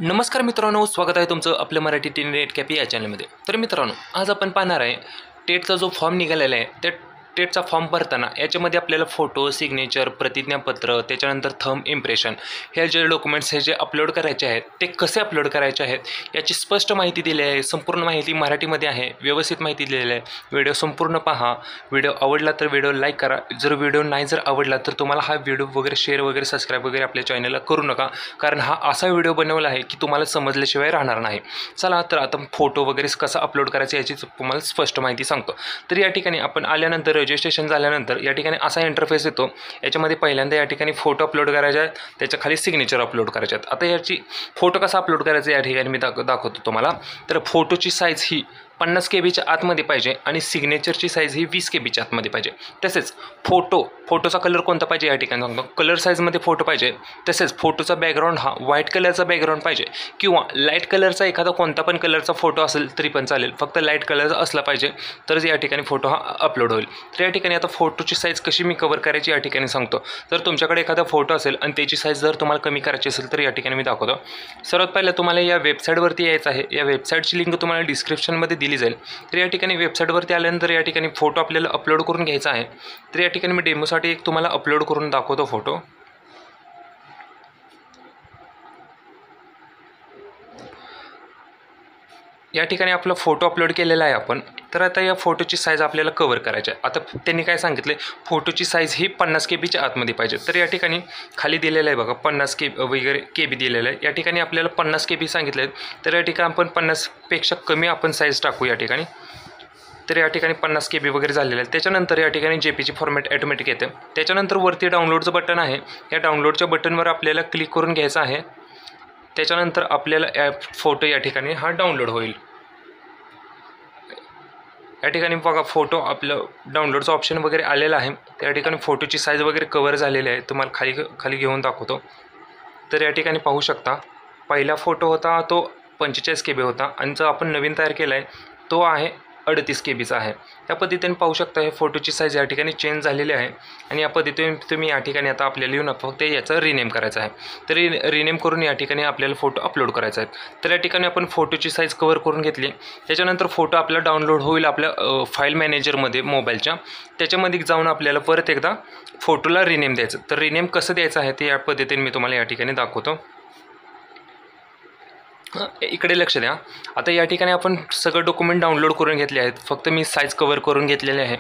नमस्कार मित्रांनो, स्वागत आहे तुमचं आपल्या मराठी नेट कॅपी या चॅनलमध्ये। तर मित्रांनो, आज आपण पाहणार आहे टेटचा जो फॉर्म निघालेला आहे त्या टेटचा फॉर्म भरताना याच्यामध्ये आपल्याला फोटो, सिग्नेचर, प्रतिज्ञापत्र, त्याच्यानंतर थंब इम्प्रेशन हे जे डॉक्युमेंट्स हे जे अपलोड करायचे आहेत ते कसे अपलोड करायचे आहेत याची स्पष्ट माहिती दिली आहे। संपूर्ण माहिती मराठीमध्ये आहे, व्यवस्थित माहिती दिलेली आहे। व्हिडिओ संपूर्ण पहा। व्हिडिओ आवडला तर व्हिडिओ लाईक करा। जर व्हिडिओ नाही जर आवडला तर तुम्हाला हा व्हिडिओ वगैरे शेअर वगैरे सबस्क्राईब वगैरे आपल्या चॅनलला करू नका, कारण हा असा व्हिडिओ बनवला आहे की तुम्हाला समजल्याशिवाय राहणार नाही। चला तर आता फोटो वगैरे कसा अपलोड करायचा याची तुम्हाला स्पष्ट माहिती सांगतो। तर या ठिकाणी आपण आल्यानंतर रजिस्ट्रेशन झाल्यानंतर या ठिकाणी असा इंटरफेस येतो। याच्यामध्ये पहिल्यांदा या ठिकाणी फोटो अपलोड करायचे आहेत, त्याच्या खाली सिग्नेचर अपलोड करायचे आहेत। आता याची फोटो कसा अपलोड करायचा या ठिकाणी मी दाखवतो तुम्हाला। तर फोटोची साईज ही 50 KB आतमध्ये पाहिजे आणि सिग्नेचरची साईज ही 20 KB आतमध्ये पाहिजे। तसेच फोटोचा कलर कोणता पाहिजे या ठिकाणी सांगतो। कलर साईजमध्ये फोटो पाहिजे। तसेच फोटोचा बॅकग्राऊंड हा व्हाईट कलरचा बॅकग्राऊंड पाहिजे किंवा लाईट कलरचा एखादा कोणता पण कलरचा फोटो असेल तरी पण चालेल, फक्त लाईट कलरचा असला पाहिजे तरच या ठिकाणी फोटो हा अपलोड होईल। तर या ठिकाणी आता फोटोची साईज कशी मी कव्हर करायची या ठिकाणी सांगतो। जर तुमच्याकडे एखादा फोटो असेल आणि त्याची साईज जर तुम्हाला कमी करायची असेल तर या ठिकाणी मी दाखवतो। सर्वात पहिलं तुम्हाला या वेबसाईटवरती यायचं आहे। या वेबसाईटची लिंक तुम्हाला डिस्क्रिप्शनमध्ये दिली जाईल। तर या ठिकाणी वेबसाईटवरती आल्यानंतर या ठिकाणी फोटो आपल्याला अपलोड करून घ्यायचा आहे। तर या ठिकाणी मी डेमोसाठी एक तुम्हाला अपलोड करून दाखवतो फोटो। या ठिकाणी आपला फोटो अपलोड केलेला आहे आपण। तर आता या फोटोची साईज आपल्याला कव्हर करायची आहे। आता त्यांनी काय सांगितले, फोटोची साईज ही 50 KB आतमध्ये पाहिजे। तर या ठिकाणी खाली दिलेलं आहे बघा 50 KB वगैरे KB दिलेलं आहे। या ठिकाणी आपल्याला 50 KB सांगितले आहेत। तर या ठिकाणी आपण 50 पेक्षा कमी आपण साईज टाकू या ठिकाणी। तर या ठिकाणी 50 KB वगैरे झालेलं आहे। त्याच्यानंतर या ठिकाणी JPG फॉर्मॅट ऑटोमॅटिक येते। त्याच्यानंतर वरती डाउनलोडचं बटन आहे। या डाउनलोडच्या बटनवर आपल्याला क्लिक करून घ्यायचं आहे। त्याच्यानंतर आपल्याला फोटो या ठिकाणी हा डाउनलोड होईल। या ठिकाणी बघा फोटो आपलं डाउनलोडचं ऑप्शन वगैरे आलेलं आहे। त्या ठिकाणी फोटोची साईज वगैरे कव्हर झालेली आहे। तुम्हाला खाली घेऊन दाखवतो। तर या ठिकाणी पाहू शकता पहिला फोटो होता तो 45 KB होता आणि जो आपण नवीन तयार केला आहे तो आहे 38 KBचा आहे। त्या पद्धतीने पाहू शकता हे फोटोची साईज या ठिकाणी चेंज झालेली आहे आणि या पद्धतीने तुम्ही या ठिकाणी आता आपल्याला येऊन फक्त याचं रिनेम करायचं आहे। तर रिनेम करून या ठिकाणी आपल्याला फोटो अपलोड करायचा आहे। तर या ठिकाणी आपण फोटोची साईज कव्हर करून घेतली। त्याच्यानंतर फोटो आपला डाउनलोड होईल आपल्या फाईल मॅनेजरमध्ये मोबाईलच्या। त्याच्यामध्ये जाऊन आपल्याला परत एकदा फोटोला रिनेम द्यायचं। तर रिनेम कसं द्यायचं आहे ते या पद्धतीने मी तुम्हाला या ठिकाणी दाखवतो। इकडे लक्ष द्या। आता या ठिकाणी आपण सगळं डॉक्युमेंट डाउनलोड करून घेतले आहेत, फक्त मी साईज कव्हर करून घेतलेले आहे।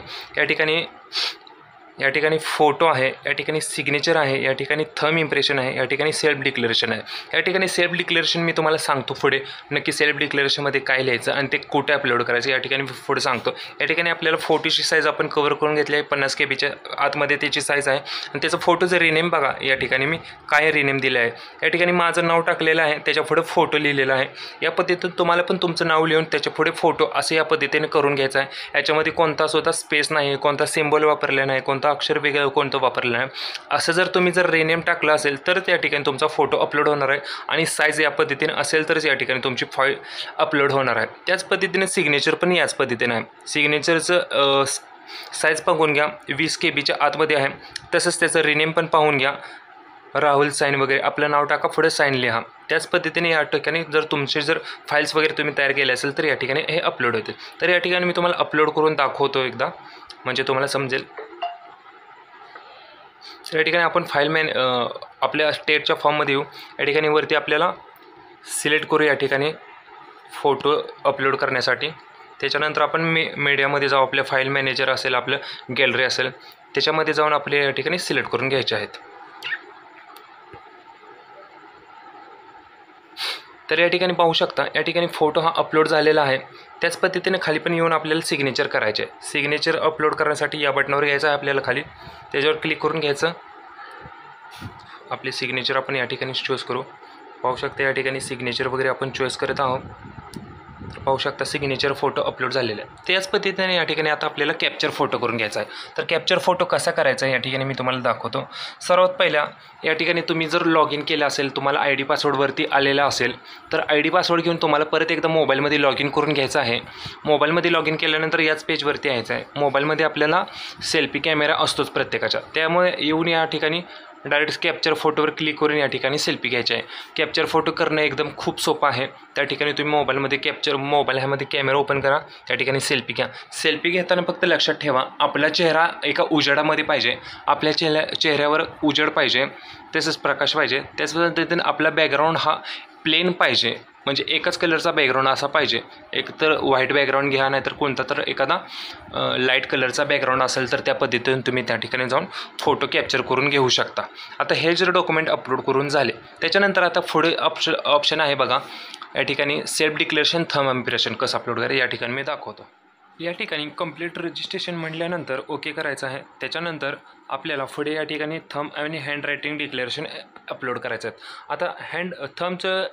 या ठिकाणी फोटो आहे, या ठिकाणी सिग्नेचर आहे, या ठिकाणी थंब इम्प्रेशन आहे, या ठिकाणी सेल्फ डिक्लेरेशन आहे। या ठिकाणी सेल्फ डिक्लेरेशन मी तुम्हाला सांगतो पुढे नक्की सेल्फ डिक्लेरेशनमध्ये काय लिहायचं आणि ते कुठे अपलोड करायचं या ठिकाणी पुढे सांगतो। या ठिकाणी आपल्याला फोटोची साईज आपण कव्हर करून घेतली आहे, 50 KBच्या आतमध्ये त्याची साईज आहे आणि त्याचं फोटोचं रिनेम बघा। या ठिकाणी मी काय रिनेम दिलं आहे, या ठिकाणी माझं नाव टाकलेलं आहे, त्याच्या पुढे फोटो लिहिलेला आहे। या पद्धतीने तुम्हाला पण तुमचं नाव लिहून त्याच्या पुढे फोटो असं या पद्धतीने करून घ्यायचं आहे। याच्यामध्ये कोणता सुद्धा स्पेस नाही, कोणता सिम्बॉल वापरला नाही, कोणता अक्षर वेगळं कोणतं वापरलं नाही। असं जर तुम्ही रिनेम टाकलं असेल तर त्या ठिकाणी तुमचा फोटो अपलोड होणार आहे आणि साईज या पद्धतीने असेल तरच या ठिकाणी तुमची फाईल अपलोड होणार आहे। त्याच पद्धतीने सिग्नेचर पण याच पद्धतीने आहे। सिग्नेचरचं साईज पाहून घ्या, 20 KBच्या आतमध्ये आहे। तसंच त्याचं रिनेम पण पाहून घ्या, राहुल साईन वगैरे आपलं नाव टाका, पुढे साईन लिहा। त्याच पद्धतीने या ठिकाणी जर तुमचे फाईल्स वगैरे तुम्ही तयार केले असेल तर या ठिकाणी हे अपलोड होते। तर या ठिकाणी मी तुम्हाला अपलोड करून दाखवतो एकदा, म्हणजे तुम्हाला समजेल। तर या ठिकाणी आपण आपल्या स्टेटच्या फॉर्ममध्ये येऊ। या ठिकाणी वरती आपल्याला सिलेक्ट करू या ठिकाणी फोटो अपलोड करण्यासाठी। त्याच्यानंतर आपण मीडियामध्ये जाऊ, आपल्या फाईल मॅनेजर असेल, आपलं गॅलरी असेल, त्याच्यामध्ये जाऊन आपल्या या ठिकाणी सिलेक्ट करून घ्यायचे आहेत। तर या ठिकाणी पाहू शकता या ठिकाणी फोटो हा अपलोड झालेला आहे। त्याच पद्धतीने खाली पण येऊन आपल्याला सिग्नेचर करायचे आहे। सिग्नेचर अपलोड करण्यासाठी या बटनावर यायचं आहे आपल्याला, खाली त्याच्यावर क्लिक करून घ्यायचं। आपले सिग्नेचर आपण या ठिकाणी चॉईस करू। पाहू शकता या ठिकाणी सिग्नेचर वगैरे आपण चॉईस करत आहोत। पाहू शकता सिग्नेचर फोटो अपलोड झालेला आहे। त्याच पद्धतीने या ठिकाणी आता आपल्याला कॅप्चर फोटो करून घ्यायचा आहे। तर कॅप्चर फोटो कसा करायचा आहे या ठिकाणी मी तुम्हाला दाखवतो। सर्वात पहिला या ठिकाणी तुम्ही जर लॉग इन केलं असेल, तुम्हाला ID पासवर्डवरती आलेला असेल तर ID पासवर्ड घेऊन तुम्हाला परत एकदा मोबाईलमध्ये लॉग इन करून घ्यायचं आहे। मोबाईलमध्ये लॉग इन केल्यानंतर याच पेजवरती यायचं आहे। मोबाईलमध्ये आपल्याला सेल्फी कॅमेरा असतोच प्रत्येकाच्या, त्यामुळे येऊन या ठिकाणी डायरेक्ट कॅप्चर फोटोवर क्लिक करून या ठिकाणी सेल्फी घ्यायची आहे. कॅप्चर फोटो करणं एकदम खूप सोपं आहे. त्या ठिकाणी तुम्ही मोबाईल ह्यामध्ये कॅमेरा ओपन करा, त्या ठिकाणी सेल्फी घ्या. सेल्फी घेताना फक्त लक्षात ठेवा आपला चेहरा एका उजेडामध्ये पाहिजे, आपल्या चेहऱ्यावर उजेड पाहिजे, तसंच प्रकाश पाहिजे. त्याच पद्धतीने आपला बॅकग्राऊंड हा प्लेन पाहिजे, म्हणजे एकच कलरचा बॅकग्राऊंड असा पाहिजे. एक तर व्हाईट बॅकग्राऊंड घ्या, नाहीतर कोणता तर एखादा लाईट कलरचा बॅकग्राऊंड असेल तर त्या पद्धतीने तुम्ही त्या ठिकाणी जाऊन फोटो कॅप्चर करून घेऊ शकता. आता हे जर डॉक्युमेंट अपलोड करून झाले त्याच्यानंतर आता पुढे ऑप्शन आहे बघा, या ठिकाणी सेल्फ डिक्लेरेशन थंब इम्प्रेशन कसं अपलोड करायचं या ठिकाणी मी दाखवतो. या ठिकाणी कंप्लीट रजिस्ट्रेशन म्हटल्यानंतर ओके करायचं आहे. त्याच्यानंतर आपल्याला पुढे या ठिकाणी थंब आणि हँड रायटिंग डिक्लेरेशन अपलोड करायचं आहे. आता थंबचं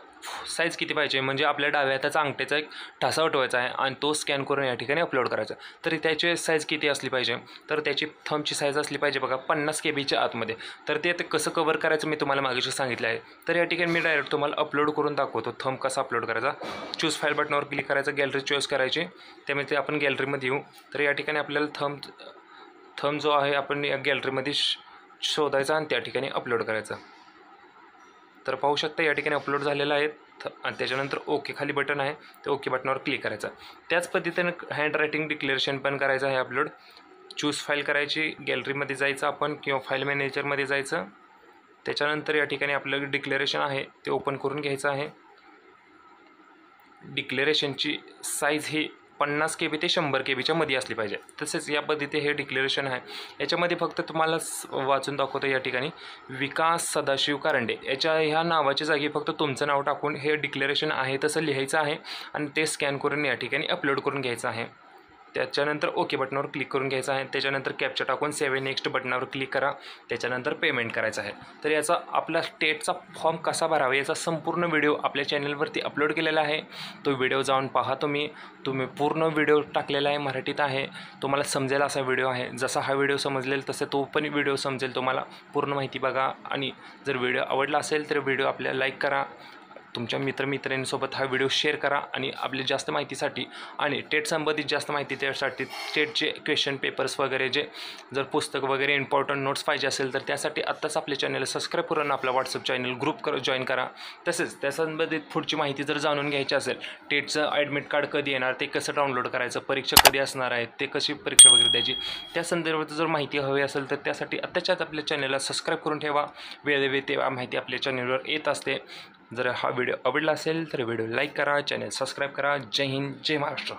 साईज किती पाहिजे, म्हणजे आपल्या डाव्या हाताचा अंगठ्याचा एक ठसा उठवायचा आहे आणि तो स्कॅन करून या ठिकाणी अपलोड करायचा. तरी त्याची साईज किती असली पाहिजे, तर त्याची थंबची साईज असली पाहिजे बघा 50 KB आतमध्ये. तर ते कसं कवर करायचं मी तुम्हाला मागेशी सांगितलं आहे. तर या ठिकाणी मी डायरेक्ट तुम्हाला अपलोड करून दाखवतो थंब कसा अपलोड करायचा. चूज फाईल बटनावर क्लिक करायचं, गॅलरी चॉईस करायची, त्यामध्ये आपण गॅलरीमध्ये येऊ. तर या ठिकाणी आपल्याला थंब जो आहे आपण या गॅलरीमध्ये शोधायचा आणि त्या ठिकाणी अपलोड करायचा. तर पाहू शकता या ठिकाणी अपलोड झालेलं आहे आणि त्याच्यानंतर ओके खाली बटन आहे, ते ओके बटनावर क्लिक करायचं. त्याच पद्धतीने हँड रायटिंग डिक्लेरेशन पण करायचं आहे अपलोड. चूज फाईल करायची, गॅलरीमध्ये जायचं आपण किंवा फाईल मॅनेजरमध्ये जायचं. त्याच्यानंतर या ठिकाणी आपलं डिक्लेरेशन आहे ते ओपन करून घ्यायचं आहे. डिक्लेरेशनची साईज ही 50 KB ते 100 KB मध्ये असली पाहिजे. तसेच या पद्धतीने हे डिक्लेरेशन आहे. याच्यामध्ये फक्त तुम्हाला वाचून दाखवतो. या ठिकाणी विकास सदाशिव कारंडे ह्या नावाच्या जागी फक्त तुमचं नाव टाकून हे डिक्लेरेशन आहे तसं लिहायचं आहे आणि ते स्कॅन करून या ठिकाणी अपलोड करून घ्यायचं आहे. त्याच्यानंतर ओके बटनावर क्लिक करून घ्यायचं आहे. त्याच्यानंतर कॅप्चर टाकून सेव्ह नेक्स्ट बटनावर क्लिक करा. त्याच्यानंतर पेमेंट करायचं आहे. तर याचा आपला टेटचा फॉर्म कसा भरावा याचा संपूर्ण व्हिडिओ आपल्या चॅनलवरती अपलोड केलेला आहे. तो व्हिडिओ जाऊन पहा. तुम्ही पूर्ण व्हिडिओ टाकलेला आहे, मराठीत आहे, तुम्हाला समजेल असा व्हिडिओ आहे. जसा हा व्हिडिओ समजेल तसे तो पण व्हिडिओ समजेल तुम्हाला. पूर्ण माहिती बघा आणि जर व्हिडिओ आवडला असेल तर व्हिडिओ आपल्याला लाईक करा, तुमच्या मित्रमैत्रिणींसोबत हा व्हिडिओ शेअर करा आणि आपल्या जास्त माहितीसाठी आणि टेट संबंधित जास्त माहिती त्यासाठी टेटचे क्वेश्चन पेपर्स वगैरे जे जर पुस्तक वगैरे इम्पॉर्टंट नोट्स पाहिजे असेल तर त्यासाठी आत्ताच आपल्या चॅनलला सबस्क्राईब करून आपला व्हॉट्सअप चॅनल ग्रुप जॉईन करा. तसेच त्या संबंधित पुढची माहिती जर जाणून घ्यायची असेल, टेटचं ॲडमिट कार्ड कधी येणार, ते कसं डाउनलोड करायचं, परीक्षा कधी असणार आहे, ते कशी परीक्षा वगैरे द्यायची, त्या संदर्भात जर माहिती हवी असेल तर त्यासाठी आत्ताच्याच आपल्या चॅनलला सबस्क्राईब करून ठेवा. वेळोवेळी तेव्हा माहिती आपल्या चॅनलवर येत असते. जर हा व्हिडिओ आवडला असेल तर व्हिडिओ लाईक करा, चॅनल सबस्क्राईब करा. जय हिंद, जय महाराष्ट्र.